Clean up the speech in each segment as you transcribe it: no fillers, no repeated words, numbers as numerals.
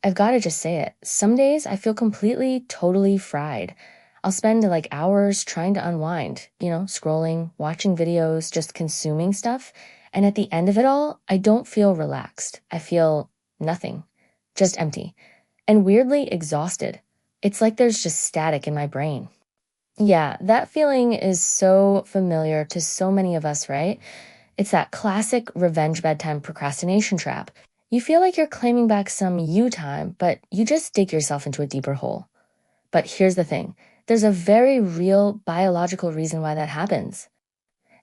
I've got to just say it. Some days I feel completely, totally fried. I'll spend like hours trying to unwind, scrolling, watching videos, just consuming stuff. And at the end of it all, I don't feel relaxed. I feel nothing, just empty, and weirdly exhausted. It's like there's just static in my brain. Yeah, that feeling is so familiar to so many of us, right? It's that classic revenge bedtime procrastination trap. You feel like you're claiming back some you time, but you just dig yourself into a deeper hole. But here's the thing. There's a very real biological reason why that happens.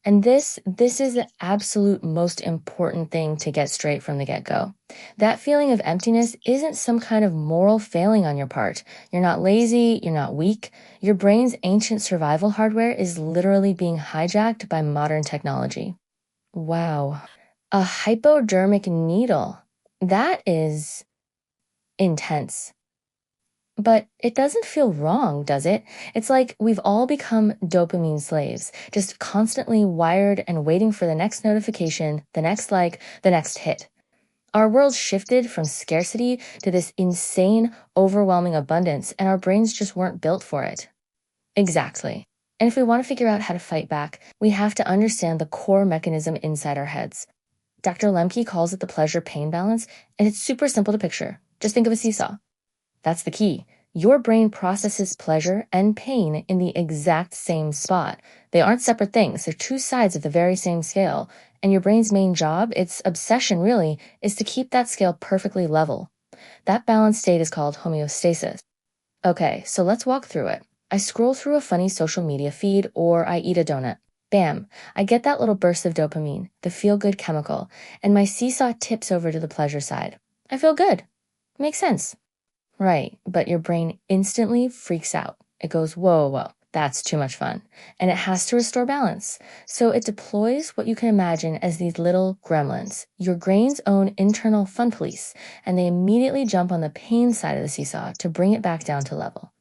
And this is the absolute most important thing to get straight from the get-go. That feeling of emptiness isn't some kind of moral failing on your part. You're not lazy, you're not weak. Your brain's ancient survival hardware is literally being hijacked by modern technology. Wow. A hypodermic needle. That is intense. But it doesn't feel wrong, does it? It's like we've all become dopamine slaves, just constantly wired and waiting for the next notification, the next like, the next hit. Our world shifted from scarcity to this insane, overwhelming abundance, and our brains just weren't built for it. Exactly. And if we want to figure out how to fight back, we have to understand the core mechanism inside our heads. Dr. Lembke calls it the pleasure-pain balance, and it's super simple to picture. Just think of a seesaw. That's the key. Your brain processes pleasure and pain in the exact same spot. They aren't separate things. They're two sides of the very same scale. And your brain's main job, its obsession really, is to keep that scale perfectly level. That balanced state is called homeostasis. Okay, so let's walk through it. I scroll through a funny social media feed or I eat a donut. Bam, I get that little burst of dopamine, the feel-good chemical, and my seesaw tips over to the pleasure side. I feel good. Makes sense. Right, but your brain instantly freaks out. It goes, whoa, whoa, that's too much fun. And it has to restore balance. So it deploys what you can imagine as these little gremlins, your brain's own internal fun police, and they immediately jump on the pain side of the seesaw to bring it back down to level.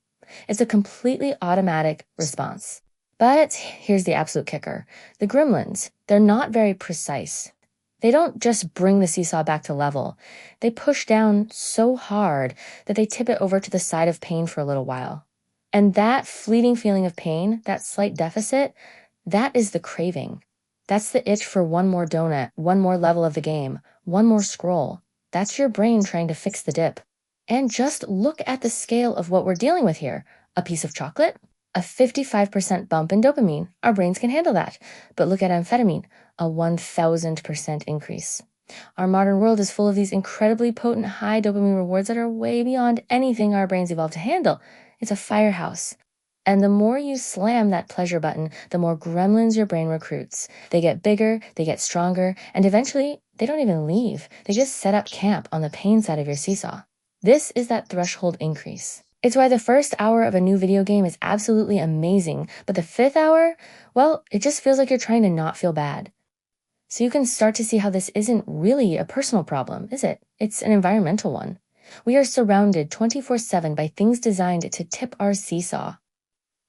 It's a completely automatic response. But here's the absolute kicker. The gremlins, they're not very precise. They don't just bring the seesaw back to level. They push down so hard that they tip it over to the side of pain for a little while. And that fleeting feeling of pain, that slight deficit, that is the craving. That's the itch for one more donut, one more level of the game, one more scroll. That's your brain trying to fix the dip. And just look at the scale of what we're dealing with here. A piece of chocolate? A 55% bump in dopamine. Our brains can handle that. But look at amphetamine, a 1000% increase. Our modern world is full of these incredibly potent high dopamine rewards that are way beyond anything our brains evolved to handle. It's a firehouse. And the more you slam that pleasure button, the more gremlins your brain recruits. They get bigger, they get stronger, and eventually they don't even leave. They just set up camp on the pain side of your seesaw. This is that threshold increase. It's why the first hour of a new video game is absolutely amazing, but the fifth hour, well, it just feels like you're trying to not feel bad. So you can start to see how this isn't really a personal problem, is it? It's an environmental one. We are surrounded 24/7 by things designed to tip our seesaw.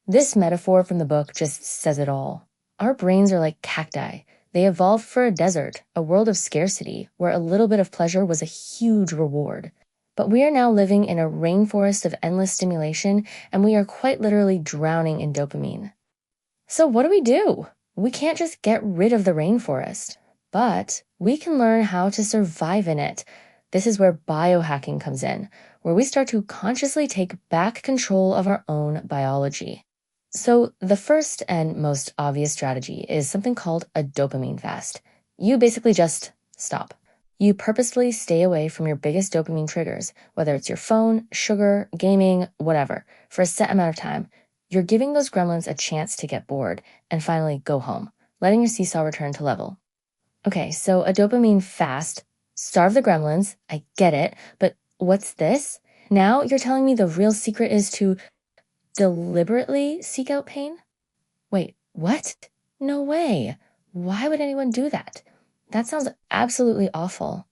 This metaphor from the book just says it all. Our brains are like cacti. They evolved for a desert, a world of scarcity, where a little bit of pleasure was a huge reward. But we are now living in a rainforest of endless stimulation, and we are quite literally drowning in dopamine. So what do? We can't just get rid of the rainforest, but we can learn how to survive in it. This is where biohacking comes in, where we start to consciously take back control of our own biology. So the first and most obvious strategy is something called a dopamine fast. You basically just stop. You purposefully stay away from your biggest dopamine triggers, whether it's your phone, sugar, gaming, whatever, for a set amount of time. You're giving those gremlins a chance to get bored and finally go home, letting your seesaw return to level. Okay, so a dopamine fast. Starve the gremlins. I get it. But what's this? Now you're telling me the real secret is to deliberately seek out pain? Wait, what? No way. Why would anyone do that? That sounds absolutely awful.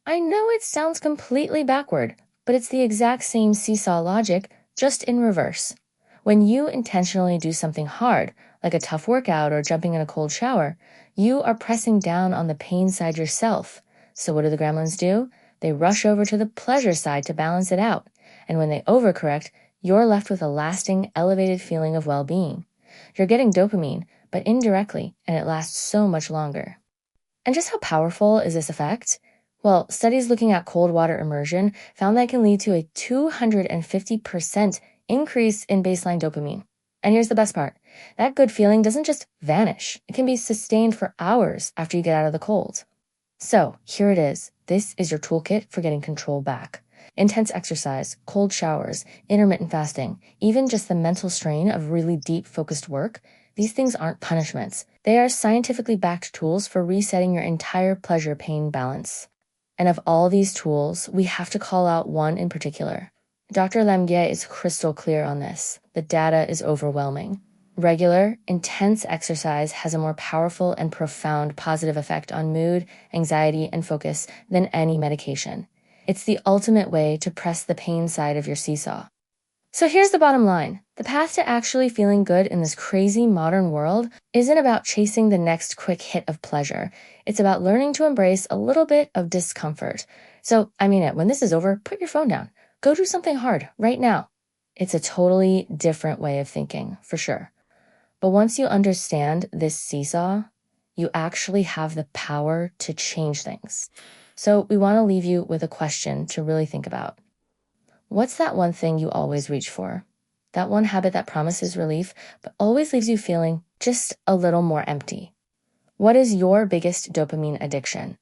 I know it sounds completely backward, but it's the exact same seesaw logic, just in reverse. When you intentionally do something hard, like a tough workout or jumping in a cold shower, you are pressing down on the pain side yourself. So what do the gremlins do? They rush over to the pleasure side to balance it out. And when they overcorrect, you're left with a lasting, elevated feeling of well-being. You're getting dopamine, but indirectly, and it lasts so much longer. And just how powerful is this effect? Well, studies looking at cold water immersion found that it can lead to a 250% increase in baseline dopamine. And here's the best part. That good feeling doesn't just vanish. It can be sustained for hours after you get out of the cold. So here it is. This is your toolkit for getting control back. Intense exercise, cold showers, intermittent fasting, even just the mental strain of really deep focused work, these things aren't punishments. They are scientifically backed tools for resetting your entire pleasure-pain balance. And of all these tools, we have to call out one in particular. Dr. Lembke is crystal clear on this. The data is overwhelming. Regular, intense exercise has a more powerful and profound positive effect on mood, anxiety, and focus than any medication. It's the ultimate way to press the pain side of your seesaw. So here's the bottom line. The path to actually feeling good in this crazy modern world isn't about chasing the next quick hit of pleasure. It's about learning to embrace a little bit of discomfort. So, I mean it, when this is over, put your phone down. Go do something hard right now. It's a totally different way of thinking, for sure. But once you understand this seesaw, you actually have the power to change things. So we want to leave you with a question to really think about. What's that one thing you always reach for? That one habit that promises relief, but always leaves you feeling just a little more empty? What is your biggest dopamine addiction?